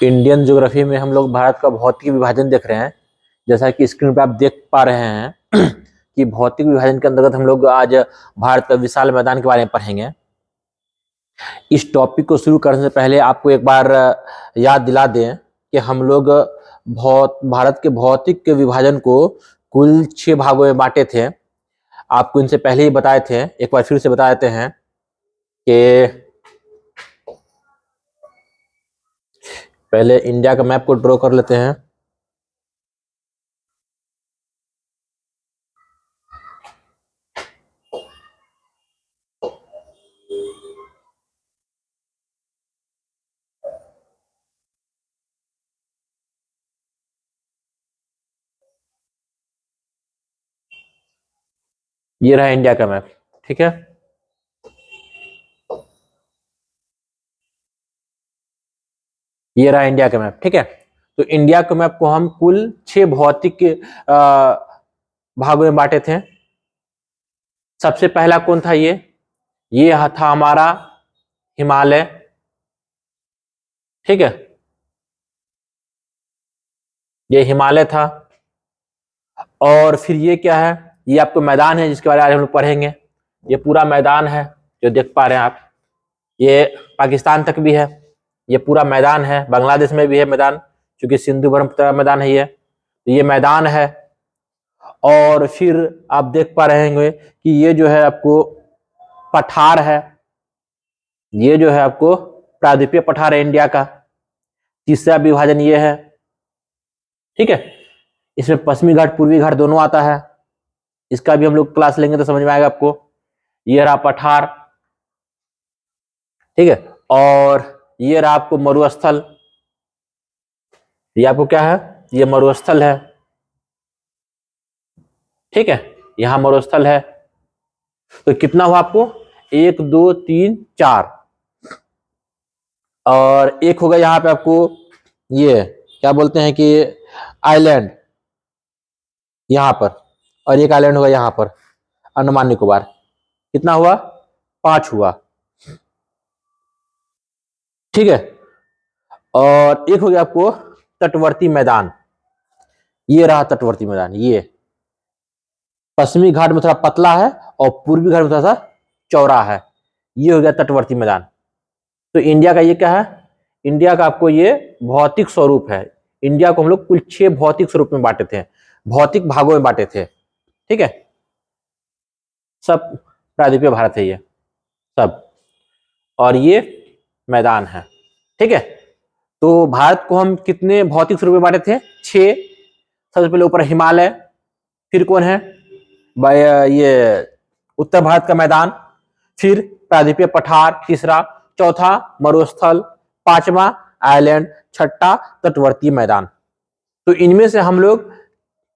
Indian geography में हम लोग भारत का भौतिक विभाजन देख रहे हैं। जैसा कि स्क्रीन पर आप देख पा रहे हैं कि भौतिक विभाजन के अंतर्गत हम लोग आज भारत का विशाल मैदान के बारे में पढ़ेंगे। इस टॉपिक को शुरू करने से पहले आपको एक बार याद दिला दें कि हम लोग भारत के भौतिक के विभाजन को कुल 6 भागों में बांटे थे। आपको इनसे पहले ही बताए थे, एक बार फिर से बता देते हैं कि पहले इंडिया का मैप को ड्रॉ कर लेते हैं। ये रहा इंडिया का मैप, ठीक है। ये रहा इंडिया का मैप, ठीक है। तो इंडिया के मैप को हम कुल 6 भौतिक भागों में बांटे थे। सबसे पहला कौन था? ये था हमारा हिमालय, ठीक है। ये हिमालय था। और फिर ये क्या है? ये आपको मैदान है जिसके बारे में आज हम लोग पढ़ेंगे। ये पूरा मैदान है जो देख पा रहे हैं आप। ये पाकिस्तान तक भी है, ये पूरा मैदान है। बांग्लादेश में भी है मैदान, क्योंकि सिंधु ब्रह्मपुत्र मैदान है ये। तो ये मैदान है। और फिर आप देख पा रहे होंगे कि ये जो है आपको पठार है। ये जो है आपको प्रायद्वीपीय पठार है इंडिया का। तीसरा विभाजन ये है, ठीक है। इसमें पश्चिमी घाट पूर्वी घाट दोनों आता है। इसका भी हम लोग क्लास लेंगे तो समझ में आएगा आपको। ये रहा पठार, ठीक है। और ये रहा आपको मरुस्थल। ये आपको क्या है? ये मरुस्थल है, ठीक है। यहां मरुस्थल है। तो कितना हुआ आपको? 1 2 3 4। और एक होगा यहाँ पे आपको, ये क्या बोलते हैं कि आइलैंड, यहां पर। और एक आइलैंड होगा यहाँ पर, अंडमान निकोबार। कितना हुआ? 5 हुआ, ठीक है। और एक हो गया आपको तटवर्ती मैदान। ये रहा तटवर्ती मैदान। ये पश्चिमी घाट में थोड़ा पतला है और पूर्वी घाट में थोड़ा सा चौड़ा है। ये हो गया तटवर्ती मैदान। तो इंडिया का ये क्या है? इंडिया का आपको ये भौतिक स्वरूप है। इंडिया को हम लोग कुल 6 भौतिक स्वरूप में बांटे थे, भौतिक भागों में बांटे थे, ठीक है। सब प्रायद्वीपीय भारत है ये सब। और ये मैदान है, ठीक है। तो भारत को हम कितने भौतिक स्वरूप में बांटे थे? 6। सबसे पहले ऊपर हिमालय, फिर कौन है? ये उत्तर भारत का मैदान, फिर प्रायद्वीपीय पठार तीसरा, चौथा मरुस्थल, पांचवा आइलैंड, छठा तटवर्ती मैदान। तो इनमें से हम लोग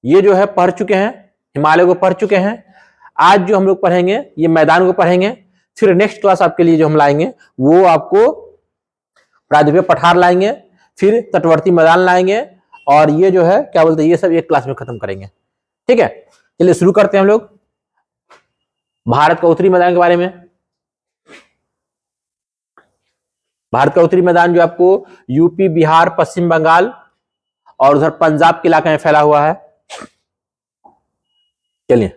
ये जो है पढ़ चुके हैं, हिमालय को पढ़ चुके हैं। आज जो हम लोग पढ़ेंगे ये मैदान को पढ़ेंगे। फिर नेक्स्ट क्लास आपके लिए जो हम लाएंगे वो आपको प्रायद्वीपीय पठार लाएंगे, फिर तटवर्ती मैदान लाएंगे। और ये जो है क्या बोलते हैं, ये सब एक क्लास में खत्म करेंगे, ठीक है। चलिए शुरू करते हैं हम लोग भारत का उत्तरी मैदान के बारे में। भारत का उत्तरी मैदान जो आपको यूपी, बिहार, पश्चिम बंगाल और उधर पंजाब के इलाके में फैला हुआ है। चलिए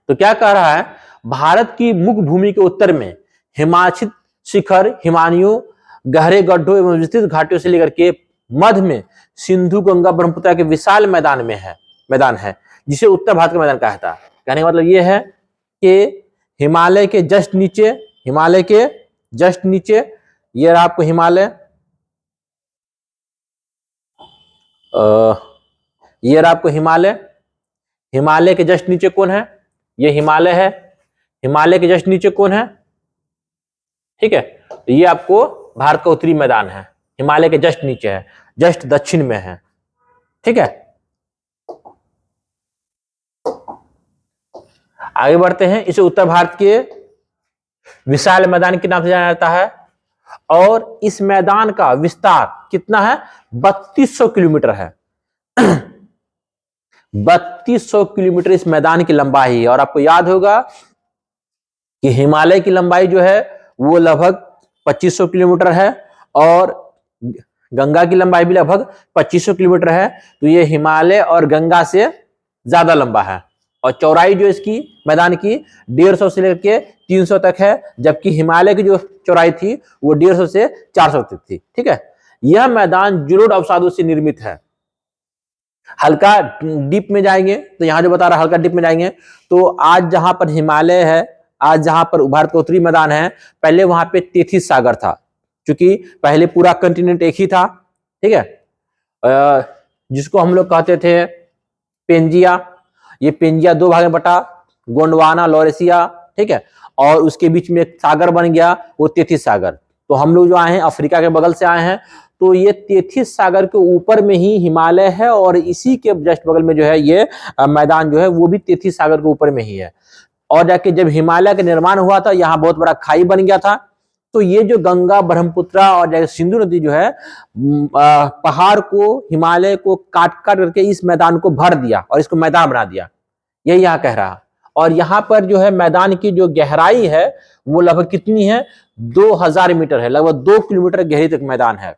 तो क्या कह रहा है? भारत की मुख्य भूमि के उत्तर में हिमाच्छिद शिखर, हिमानियों, गहरे गड्ढों एवं विस्तृत घाटियों से लेकर के मध्य में सिंधु, गंगा, ब्रह्मपुत्र के विशाल मैदान है जिसे उत्तर भारत का मैदान कहा था। कहने का मतलब यह है कि हिमालय के जस्ट नीचे ये रहा आपको हिमालय। ये रहा आपको हिमालय के जस्ट नीचे कौन है? ये हिमालय है। हिमालय के जस्ट नीचे कौन है? ठीक है। तो ये आपको भारत का उत्तरी मैदान है, हिमालय के जस्ट नीचे है, जस्ट दक्षिण में है, ठीक है। आगे बढ़ते हैं। इसे उत्तर भारत के विशाल मैदान के नाम से जाना जाता है। और इस मैदान का विस्तार कितना है? 3200 किलोमीटर है। 3200 किलोमीटर इस मैदान की लंबाई है। और आपको याद होगा कि हिमालय की लंबाई जो है वो लगभग 2500 किलोमीटर है और गंगा की लंबाई भी लगभग 2500 किलोमीटर है। तो ये हिमालय और गंगा से ज्यादा लंबा है। और चौड़ाई जो इसकी मैदान की 150 से लेकर के 300 तक है, जबकि हिमालय की जो चौड़ाई थी वो 150 से 400 तक थी। ठीक है, यह मैदान जलोढ़ अवसादों से निर्मित है। हल्का डीप में जाएंगे तो यहां जो बता रहा है हल्का डीप में जाएंगे तो आज जहां पर हिमालय है, आज जहां पर भारत का उत्तरी मैदान है, पहले वहां पे तेथिस सागर था, क्योंकि पहले पूरा कंटिनेंट एक ही था। ठीक है, जिसको हम लोग कहते थे पेंजिया। ये पेंजिया दो भाग में बटा, गोंडवाना, लॉरेशिया। ठीक है, और उसके बीच में एक सागर बन गया, वो तेथिस सागर। तो हम लोग जो आए हैं अफ्रीका के बगल से आए हैं, तो ये तेथिस सागर के ऊपर में ही हिमालय है और इसी के जस्ट बगल में जो है ये मैदान जो है वो भी तेथिस सागर के ऊपर में ही है। और जाके जब हिमालय का निर्माण हुआ था, यहाँ बहुत बड़ा खाई बन गया था। तो ये जो गंगा, ब्रह्मपुत्रा और सिंधु नदी जो है पहाड़ को, हिमालय को काट काट करके इस मैदान को भर दिया और इसको मैदान बना दिया, यही यहाँ कह रहा। और यहाँ पर जो है मैदान की जो गहराई है वो लगभग कितनी है, 2000 मीटर है, लगभग 2 किलोमीटर गहरी तक मैदान है।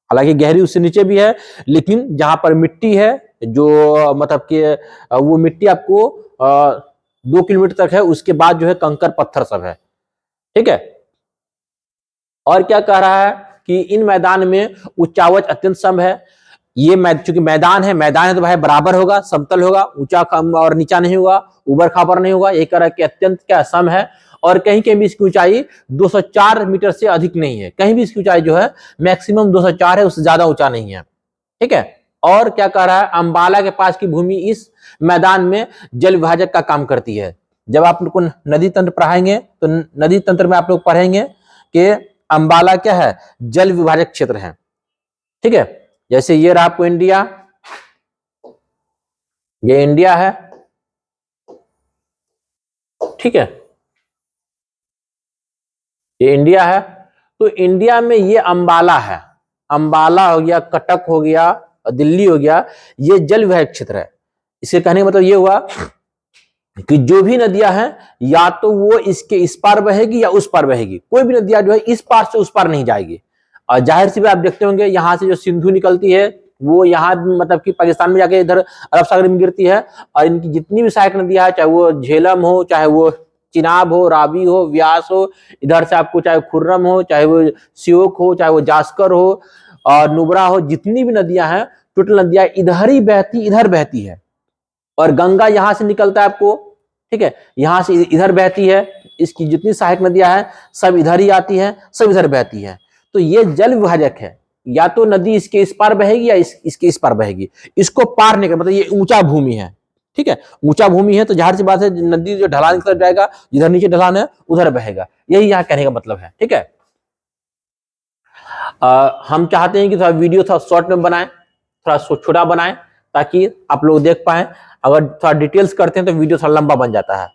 हालांकि गहरी उससे नीचे भी है, लेकिन जहां पर मिट्टी है जो मतलब कि वो मिट्टी आपको 2 किलोमीटर तक है, उसके बाद जो है कंकर पत्थर सब है। ठीक है, और क्या कह रहा है कि इन मैदान में उच्चावच अत्यंत सम है। ये चूंकि मैदान है तो भाई बराबर होगा, समतल होगा, ऊंचा कम और नीचा नहीं होगा, उबड़ खाबड़ नहीं होगा। एक तरह के अत्यंत क्या सम है। और कहीं कहीं भी इसकी ऊंचाई 204 मीटर से अधिक नहीं है, कहीं भी इसकी ऊंचाई जो है मैक्सिमम 204 है, उससे ज्यादा ऊंचा नहीं है। ठीक है, और क्या कह रहा है, अंबाला के पास की भूमि इस मैदान में जल विभाजक का काम करती है। जब आप लोग को नदी तंत्र पढ़ाएंगे तो नदी तंत्र में आप लोग पढ़ेंगे कि अंबाला क्या है, जल विभाजक क्षेत्र है। ठीक है, जैसे ये रहा आपको इंडिया, ये इंडिया है। ठीक है, ये इंडिया है। तो इंडिया में ये अंबाला है, अंबाला हो गया, कटक हो गया, दिल्ली हो गया, ये जल विभाजक क्षेत्र है। इसके कहने का मतलब ये हुआ कि जो भी नदियां हैं या तो वो इसके इस पार बहेगी या उस पार बहेगी, कोई भी नदियां जो है इस पार से उस पार नहीं जाएगी। और जाहिर सी बात आप देखते होंगे यहां से जो सिंधु निकलती है वो यहाँ मतलब कि पाकिस्तान में जाके इधर अरब सागर में गिरती है। और इनकी जितनी भी सहायक नदियां है, चाहे वो झेलम हो, चाहे वो चिनाब हो, रावी हो, व्यास हो, इधर से आपको चाहे खुर्रम हो, चाहे वो श्योक हो, चाहे वो जास्कर हो और नुब्रा हो, जितनी भी नदियां हैं टोटल नदियां इधर ही बहती, इधर बहती है। और गंगा यहां से निकलता है आपको, ठीक है, यहां से इधर बहती है। इसकी जितनी सहायक नदियां हैं सब इधर ही आती हैं, सब इधर बहती हैं। तो ये जल विभाजक है, या तो नदी इसके इस पार बहेगी या इसके इस पार बहेगी। इसको पार नहीं कर, मतलब ये ऊंचा भूमि है। ठीक है, ऊंचा भूमि है तो जाहिर सी बात है नदी जो ढलान की तरफ जाएगा, जिधर नीचे ढलान है उधर बहेगा, यही यहाँ कहने का मतलब है। ठीक है, हम चाहते हैं कि थोड़ा वीडियो थोड़ा शॉर्ट में बनाएं, थोड़ा छोटा बनाएं ताकि आप लोग देख पाए। अगर थोड़ा डिटेल्स करते हैं तो वीडियो थोड़ा लंबा बन जाता है।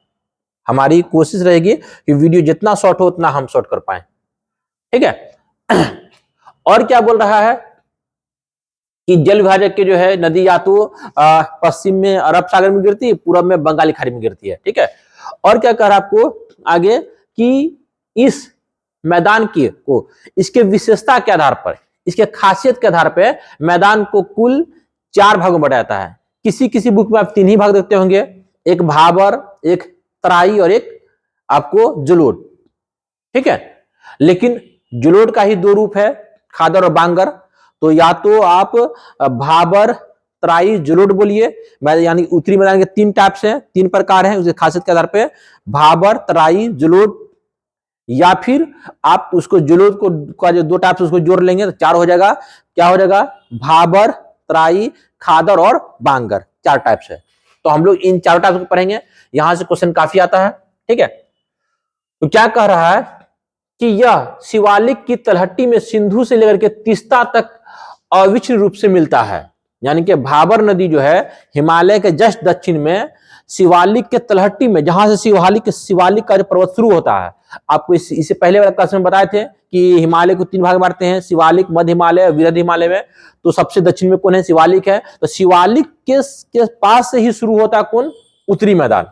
हमारी कोशिश रहेगी कि वीडियो जितना शॉर्ट हो उतना हम शॉर्ट कर पाए। ठीक है, और क्या बोल रहा है कि जल विभाजक के जो है नदी या तो पश्चिम में अरब सागर में गिरती है, पूर्व में बंगाली खाड़ी में गिरती है। ठीक है, और क्या कह रहा है आपको आगे कि इस मैदान की को इसके विशेषता के आधार पर, इसके खासियत के आधार पर मैदान को कुल 4 भागों में बांटा जाता है। किसी किसी बुक में आप 3 ही भाग देखते होंगे, एक भाबर, एक तराई और एक आपको जलोढ़। ठीक है, लेकिन जलोढ़ का ही 2 रूप है, खादर और बांगर। तो या तो आप भाबर, तराई, जलोढ़ बोलिए, यानी उत्तरी मैदान के 3 टाइप्स हैं, 3 प्रकार हैं उसके खासियत के आधार पे, भाबर, तराई, जलोढ़। या फिर आप उसको जलोढ़ को का जो 2 टाइप्स उसको जोड़ लेंगे तो 4 हो जाएगा। क्या हो जाएगा, भाबर, तराई, खादर और बांगर, 4 टाइप्स है। तो हम लोग इन 4 टाइप्स को पढ़ेंगे, यहां से क्वेश्चन काफी आता है। ठीक है, तो क्या कह रहा है कि यह शिवालिक की तलहटी में सिंधु से लेकर के तीस्ता तक अविच्छिन्न रूप से मिलता है। यानी कि भाबर नदी जो है हिमालय के जस्ट दक्षिण में शिवालिक के तलहटी में, जहां से शिवालिक का जो पर्वत शुरू होता है, आपको इससे पहले वाले क्लास में बताए थे कि हिमालय को 3 भाग में बांटते हैं, शिवालिक, मध्य हिमालय और वृहद हिमालय में। तो सबसे दक्षिण में कौन है, शिवालिक है। तो शिवालिक के पास से ही शुरू होता है कौन, उत्तरी मैदान।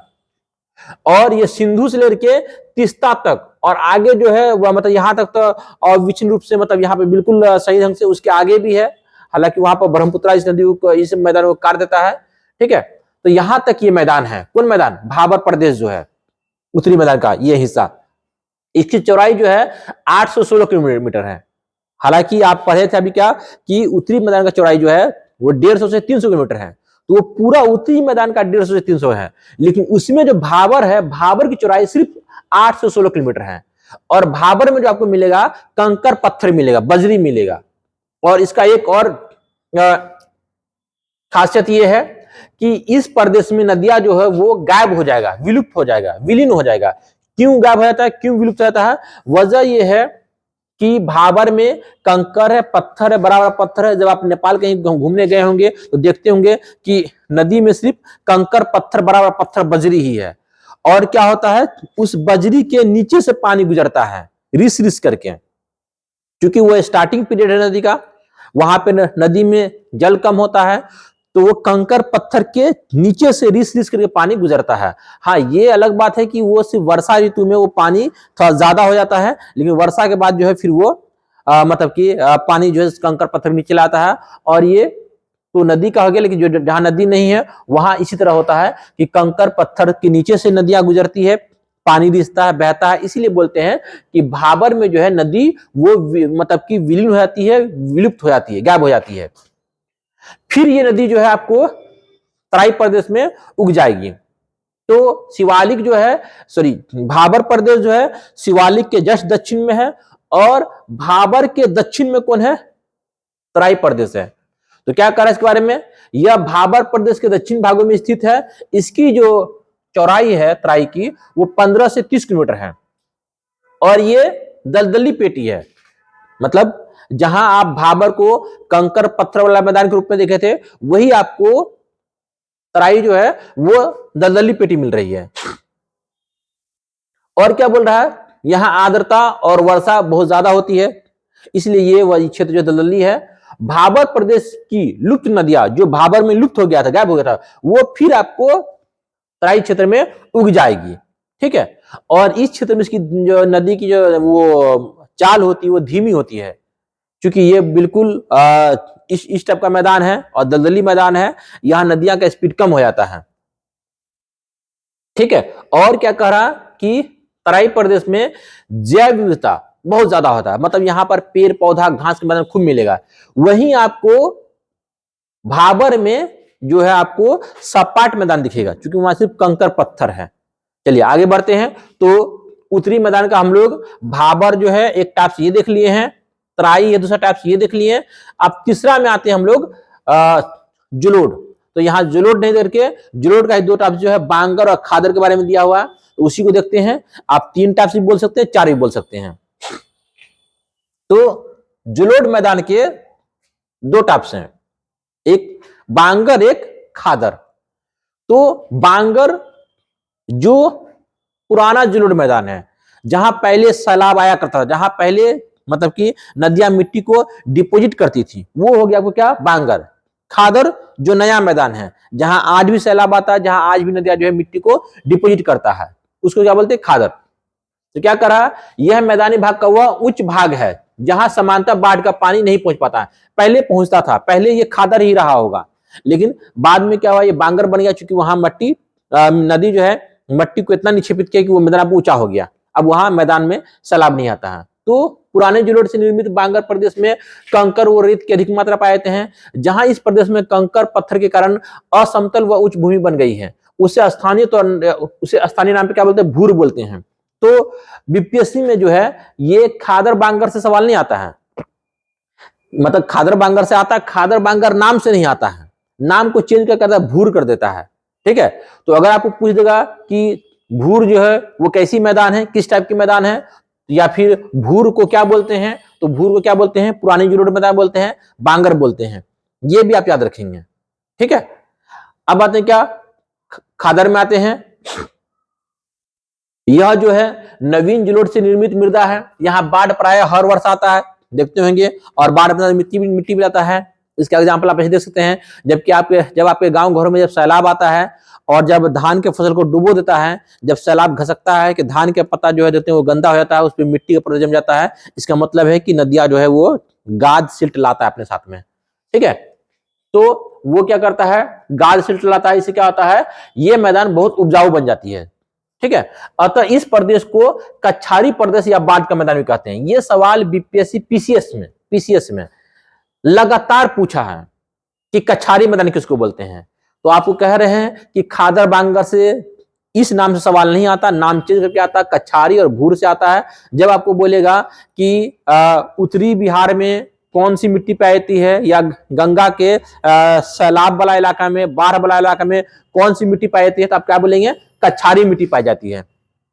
और ये सिंधु से लेकर के तीस्ता तक और आगे जो है वह मतलब यहाँ तक तो अविच्छिन्न रूप से मतलब यहाँ पे बिल्कुल सही ढंग से उसके आगे भी है, हालांकि वहां पर ब्रह्मपुत्रा इस नदी को इस मैदान को काट देता है। ठीक है, तो यहां तक ये मैदान है। कौन मैदान? भाबर प्रदेश जो है, उत्तरी मैदान का ये हिस्सा, इसकी चौड़ाई जो है 816 किलोमीटर है। हालांकि आप पढ़े थे अभी क्या कि उत्तरी मैदान का चौड़ाई जो है वो 150 से 300 किलोमीटर है, तो वो पूरा उत्तरी मैदान का 150 से 300 है, लेकिन उसमें जो भाबर है, भाबर की चौड़ाई सिर्फ 816 किलोमीटर है। और भाबर में जो आपको मिलेगा कंकर पत्थर मिलेगा, बजरी मिलेगा। और इसका एक और खासियत यह है कि इस प्रदेश में नदियां जो है वो गायब हो जाएगा, विलुप्त हो जाएगा, विलीन हो जाएगा। क्यों गायब हो जाता है, क्यों विलुप्त हो जाता है? वजह यह है कि भाबर में कंकर है, पत्थर है, बड़ा बड़ा पत्थर है। जब आप नेपाल कहीं घूमने गए होंगे तो देखते होंगे कि नदी में सिर्फ कंकर पत्थर, बड़ा बड़ा पत्थर, बजरी ही है। और क्या होता है, उस बजरी के नीचे से पानी गुजरता है रिस रिस करके, क्योंकि वो स्टार्टिंग पीरियड है नदी का, वहां पे नदी में जल कम होता है, तो वो कंकर पत्थर के नीचे से रिस रिस करके पानी गुजरता है। हाँ, ये अलग बात है कि वो सिर्फ वर्षा ऋतु में वो पानी थोड़ा ज्यादा हो जाता है, लेकिन वर्षा के बाद जो है फिर वो मतलब कि पानी जो है कंकर पत्थर नीचे लाता है। और ये तो नदी का हो गया, लेकिन जो जहां नदी नहीं है वहां इसी तरह होता है कि कंकर पत्थर के नीचे से नदियां गुजरती है, पानी रिसता है, बहता है। इसीलिए बोलते हैं कि भाबर में जो है नदी वो मतलब कि विलीन हो जाती है, विलुप्त हो जाती है, गायब हो जाती है। फिर ये नदी जो है आपको तराई प्रदेश में उग जाएगी। तो शिवालिक जो है, सॉरी, भाबर प्रदेश जो है शिवालिक के जस्ट दक्षिण में है, और भाबर के दक्षिण में कौन है? तराई प्रदेश है। तो क्या कह रहा है इसके बारे में? यह भाबर प्रदेश के दक्षिण भागों में स्थित है। इसकी जो चौड़ाई है तराई की वो 15 से 30 किलोमीटर है, और ये दलदली पेटी है। मतलब जहां आप भाबर को कंकर पत्थर वाला मैदान के रूप में देखे थे, वही आपको तराई जो है वो दलदली पेटी मिल रही है। और क्या बोल रहा है, यहां आर्द्रता और वर्षा बहुत ज्यादा होती है, इसलिए ये वह क्षेत्र जो दलदली है। भाबर प्रदेश की लुप्त नदियां, जो भाबर में लुप्त हो गया था, गायब हो गया था, वो फिर आपको तराई क्षेत्र में उग जाएगी। ठीक है, और इस क्षेत्र में इसकी जो नदी की जो वो चाल होती है वो धीमी होती है, क्योंकि ये बिल्कुल इस टाइप का मैदान है और दलदली मैदान है, यहां नदियां का स्पीड कम हो जाता है। ठीक है, और क्या कह रहा कि तराई प्रदेश में जैव विविधता बहुत ज्यादा होता है, मतलब यहां पर पेड़ पौधा घास के मैदान खूब मिलेगा। वहीं आपको भाबर में जो है आपको सपाट मैदान दिखेगा, क्योंकि वहां सिर्फ कंकर पत्थर है। चलिए आगे बढ़ते हैं। तो उत्तरी मैदान का हम लोग भाबर जो है एक टाइप से ये देख लिए हैं, तराई ये दूसरा टाइप से ये देख लिए। अब तीसरा में आते हैं हम लोग जलोढ़। तो यहाँ जलोढ़ नहीं करके जलोढ़ का दो टाइप जो है बांगर और खादर के बारे में दिया हुआ है, तो उसी को देखते हैं। आप 3 टाइप से बोल सकते हैं, 4 भी बोल सकते हैं। तो जलोढ़ मैदान के 2 टाइप्स हैं, एक बांगर, एक खादर। तो बांगर जो पुराना जलोढ़ मैदान है, जहां पहले सैलाब आया करता था, जहां पहले मतलब कि नदियां मिट्टी को डिपोजिट करती थी, वो हो गया आपको क्या? बांगर। खादर जो नया मैदान है, जहां आज भी सैलाब आता है, जहां आज भी नदियां जो है मिट्टी को डिपोजिट करता है, उसको क्या बोलते हैं? खादर। तो क्या करा, यह मैदानी भाग का वह उच्च भाग है जहां समांतर बाढ़ का पानी नहीं पहुंच पाता है। पहले पहुंचता था, पहले ये खादर ही रहा होगा, लेकिन बाद में क्या हुआ, ये बांगर बन गया, क्योंकि वहां मट्टी नदी जो है मट्टी को इतना निक्षेपित किया कि वो मैदान ऊंचा हो गया। अब वहां मैदान में सैलाब नहीं आता है। तो पुराने जलोढ़ से निर्मित बांगर प्रदेश में कंकर और रेत की अधिक मात्रा पाए जाते हैं। जहां इस प्रदेश में कंकर पत्थर के कारण असमतल व उच्च भूमि बन गई है, उसे स्थानीय नाम पे क्या बोलते हैं? भूर बोलते हैं। तो बीपीएससी में जो है ये खादर बांगर से सवाल नहीं आता है, मतलब खादर बांगर से आता है, खादर बांगर नाम से नहीं आता है, नाम को चेंज कर भूर कर देता है। ठीक है, तो अगर आपको पूछ देगा कि भूर जो है वो कैसी मैदान है, किस टाइप की मैदान है, या फिर भूर को क्या बोलते हैं, तो भूर को क्या बोलते हैं? पुरानी जलोढ़ मैदान बोलते हैं, बांगर बोलते हैं। ये भी आप याद रखेंगे। ठीक है, अब आते हैं क्या, खादर में आते हैं। यह जो है नवीन जलोढ़ से निर्मित मृदा है, यहाँ बाढ़ प्राय हर वर्ष आता है, देखते होंगे, और बाढ़ मिट्टी भी आता है। इसका एग्जाम्पल आप ऐसे देख सकते हैं, जब आपके गांव घरों में जब सैलाब आता है और जब धान के फसल को डुबो देता है, जब सैलाब घसकता है कि धान के पत्ता जो है देते हैं वो गंदा हो जाता है, उस पर मिट्टी का परत जम जाता है, इसका मतलब है कि नदियां जो है वो गाद सिल्ट लाता है अपने साथ में। ठीक है, तो वो क्या करता है, गाद सिल्ट लाता है, इससे क्या होता है, ये मैदान बहुत उपजाऊ बन जाती है। ठीक है, अतः इस प्रदेश को कछारी प्रदेश या बाढ़ का मैदान भी कहते हैं। ये सवाल बीपीएससी पीसीएस में लगातार पूछा है कि कछारी मैदान किसको बोलते हैं। तो आपको कह रहे हैं कि खादर बांगर से इस नाम से सवाल नहीं आता, नाम चेंज करके आता, कछारी और भूर से आता है। जब आपको बोलेगा कि उत्तरी बिहार में कौन सी मिट्टी पाई जाती है, या गंगा के सैलाब वाला इलाका में, बाढ़ वाला इलाका में कौन सी मिट्टी पाई जाती है, तो आप क्या बोलेंगे, कछारी मिट्टी पाई जाती है।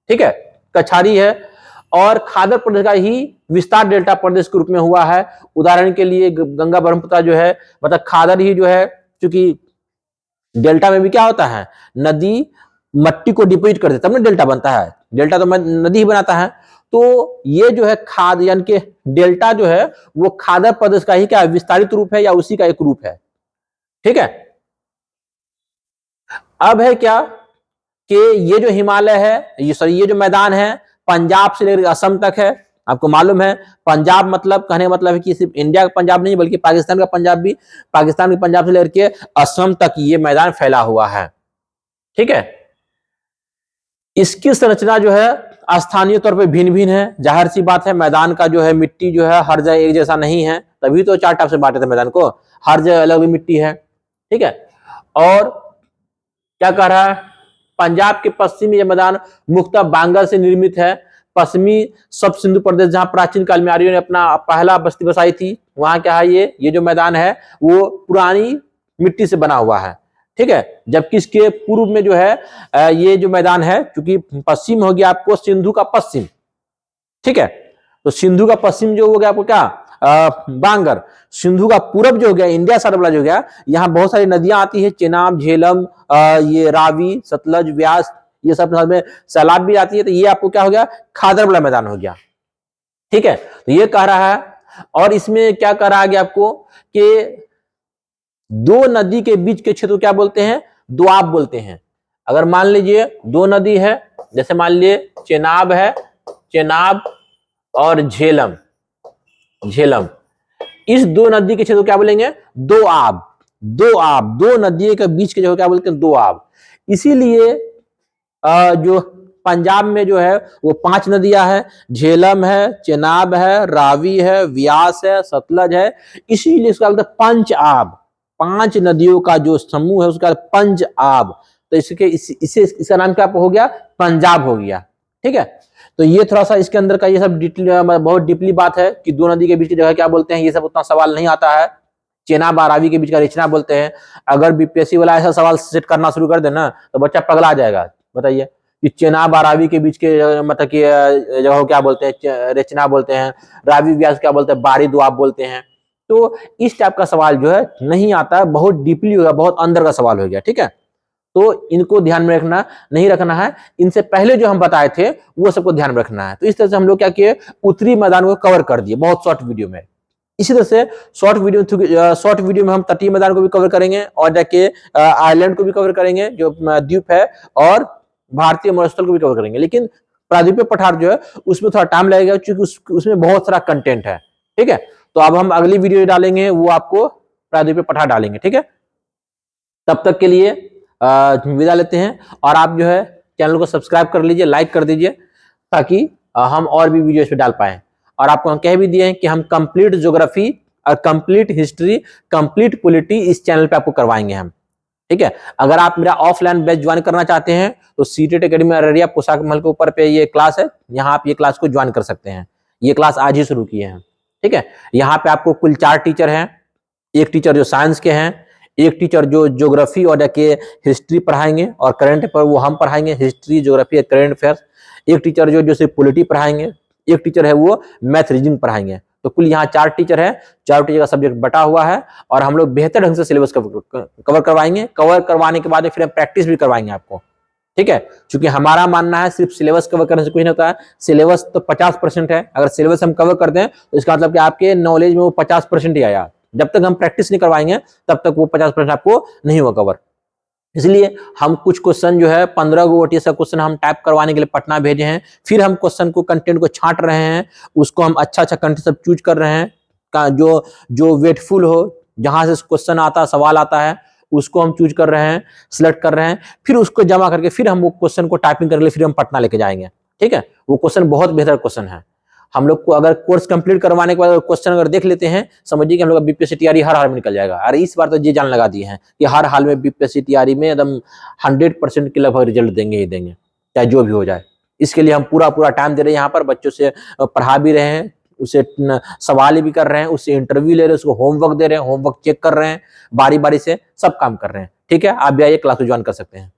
ठीक है, कछारी है। और खादर प्रदेश का ही विस्तार डेल्टा प्रदेश के रूप में हुआ है। उदाहरण के लिए गंगा ब्रह्मपुत्र जो है, मतलब खादर ही जो है, क्योंकि डेल्टा में भी क्या होता है, नदी मट्टी को डिपोजिट करते तब ना डेल्टा बनता है, डेल्टा तो नदी ही बनाता है। तो ये जो है खाद यानी कि डेल्टा जो है वो खादर प्रदेश का ही क्या विस्तारित रूप है या उसी का एक रूप है। ठीक है, अब है क्या कि ये जो हिमालय है, ये जो मैदान है पंजाब से लेकर असम तक है। आपको मालूम है पंजाब मतलब कहने का मतलब है कि सिर्फ इंडिया का पंजाब नहीं बल्कि पाकिस्तान का पंजाब भी, पाकिस्तान के पंजाब से लेकर के असम तक ये मैदान फैला हुआ है। ठीक है, इसकी संरचना जो है स्थानीय तौर पे भिन्न भिन्न है। जाहिर सी बात है, मैदान का जो है मिट्टी जो है हर जगह एक जैसा नहीं है, तभी तो 4 टाइप से बांटे थे मैदान को, हर जगह अलग अलग मिट्टी है। ठीक है, और क्या कह रहा है, पंजाब के पश्चिमी यह मैदान मुख्यतः बांगर से निर्मित है। पश्चिमी सब सिंधु प्रदेश जहां प्राचीन काल में आर्यों ने अपना पहला बस्ती बसाई थी, वहां क्या है, ये जो मैदान है वो पुरानी मिट्टी से बना हुआ है। ठीक है, जबकि इसके पूर्व में जो है ये जो मैदान है, क्योंकि पश्चिम हो गया आपको सिंधु का पश्चिम। ठीक है, तो सिंधु का पश्चिम जो हो गया आपको क्या, बांगर। सिंधु का पूरब जो हो गया, इंडिया साइड वाला जो हो गया, यहाँ बहुत सारी नदियां आती है, चेनाब, झेलम, ये रावी, सतलज, व्यास, ये सब में सैलाब भी आती है। तो ये आपको क्या हो गया, खादर वाला मैदान हो गया। ठीक है, तो ये कह रहा है। और इसमें क्या कह रहा गया आपको कि दो नदी के बीच के क्षेत्र को क्या बोलते हैं, दोआब बोलते हैं। अगर मान लीजिए दो नदी है, जैसे मान लीजिए चेनाब है, चेनाब और झेलम, इस दो नदी के क्षेत्र को क्या बोलेंगे, दोआब। दो नदी के बीच के जो क्या बोलते हैं, दोआब। इसीलिए जो पंजाब में जो है वो 5 नदियां हैं, झेलम है, चेनाब है, रावी है, व्यास है, सतलज है। इसीलिए इसका बोलते हैं पंच आब। 5 नदियों का जो समूह है उसका पंच आब। तो इसका नाम क्या हो गया, पंजाब हो गया। ठीक है, तो ये थोड़ा सा इसके अंदर का ये सब बहुत डीपली बात है कि दो नदी के बीच की जगह क्या बोलते हैं, ये सब उतना सवाल नहीं आता है। चेनाब और रावी के बीच का रेचना बोलते हैं। अगर बीपीएससी वाला ऐसा सवाल सेट करना शुरू कर देना तो बच्चा पगला जाएगा। बताइए कि चेनाब और रावी के बीच के मतलब कि जगह क्या बोलते हैं, रेचना बोलते हैं, रावी व्यास क्या बोलते हैं, बारी दोआब बोलते हैं। तो इस टाइप का सवाल जो है नहीं आता है, बहुत डीपली हो गया, बहुत अंदर का सवाल हो गया। ठीक है, तो इनको ध्यान में रखना, नहीं रखना है। इनसे पहले जो हम बताए थे वो सबको ध्यान में रखना है। तो इस तरह से हम लोग क्या किए, उत्तरी मैदान को कवर कर दिए बहुत शॉर्ट वीडियो में। इसी तरह से शॉर्ट वीडियो में हम तटीय मैदान को भी कवर करेंगे और जाके आइलैंड को भी कवर करेंगे जो द्वीप है, और भारतीय मरुस्थल को भी कवर करेंगे। लेकिन प्रायद्वीपीय पठार जो है उसमें थोड़ा टाइम लगेगा, क्योंकि उसमें बहुत सारा कंटेंट है। ठीक है, तो अब हम अगली वीडियो डालेंगे, वो आपको प्रायद्वीपीय पठार डालेंगे। ठीक है, तब तक के लिए विदा लेते हैं। और आप जो है चैनल को सब्सक्राइब कर लीजिए, लाइक कर दीजिए, ताकि हम और भी वीडियो इस पर डाल पाए। और आपको हम कह भी दिए हैं कि हम कंप्लीट ज्योग्राफी और कंप्लीट हिस्ट्री, कंप्लीट पॉलिटी इस चैनल पे आपको करवाएंगे हम। ठीक है, अगर आप मेरा ऑफलाइन बैच ज्वाइन करना चाहते हैं तो सीटेट एकेडमी अररिया पोशाक महल के ऊपर पे ये क्लास है, यहाँ आप ये क्लास को ज्वाइन कर सकते हैं। ये क्लास आज ही शुरू किए हैं। ठीक है, यहाँ पे आपको कुल 4 टीचर हैं। एक टीचर जो साइंस के हैं, एक टीचर जो ज्योग्राफी और के हिस्ट्री पढ़ाएंगे और करंट अफेयर वो हम पढ़ाएंगे, हिस्ट्री, ज्योग्राफी, करंट अफेयर्स। एक टीचर जो सिर्फ पॉलिटी पढ़ाएंगे, एक टीचर है वो मैथ रीजनिंग पढ़ाएंगे। तो कुल यहाँ 4 टीचर हैं, 4 टीचर का सब्जेक्ट बटा हुआ है। और हम लोग बेहतर ढंग से सिलेबस कवर करवाएंगे। कवर करवाने के बाद फिर हम प्रैक्टिस भी करवाएंगे आपको। ठीक है, क्योंकि हमारा मानना है सिर्फ सिलेबस कवर करने से कुछ नहीं होता है। सिलेबस तो 50% है, अगर सिलेबस हम कवर कर दें तो इसका मतलब कि आपके नॉलेज में वो 50% ही आया, जब तक हम प्रैक्टिस नहीं करवाएंगे तब तक वो 50% आपको नहीं होगा कवर। इसलिए हम कुछ क्वेश्चन जो है 15 गो ओटीएस का क्वेश्चन हम टाइप करवाने के लिए पटना भेजे हैं, फिर हम क्वेश्चन को कंटेंट को छांट रहे हैं, उसको हम अच्छा कंटेंट सब चूज कर रहे हैं जो जो वेटफुल हो, जहां से क्वेश्चन आता सवाल आता है उसको हम चूज कर रहे हैं, सिलेक्ट कर रहे हैं, फिर उसको जमा करके फिर हम वो क्वेश्चन को टाइपिंग करके फिर हम पटना लेके जाएंगे। ठीक है, वो क्वेश्चन बहुत बेहतर क्वेश्चन है। हम लोग को अगर कोर्स कंप्लीट करवाने के बाद क्वेश्चन अगर देख लेते हैं, समझिए कि हम लोग का बीपीएससी तैयारी हर हाल में निकल जाएगा। अरे इस बार तो ये जान लगा दिए हैं कि हर हाल में बीपीएससी तैयारी में एकदम 100% के लगभग रिजल्ट देंगे ही देंगे, चाहे जो भी हो जाए। इसके लिए हम पूरा टाइम दे रहे हैं, यहाँ पर बच्चों से पढ़ा भी रहे हैं, उसे सवाल भी कर रहे हैं, उससे इंटरव्यू ले रहे हैं, उसको होमवर्क दे रहे हैं, होमवर्क चेक कर रहे हैं, बारी बारी से सब काम कर रहे हैं। ठीक है, आप भी आइए, क्लास ज्वाइन कर सकते हैं।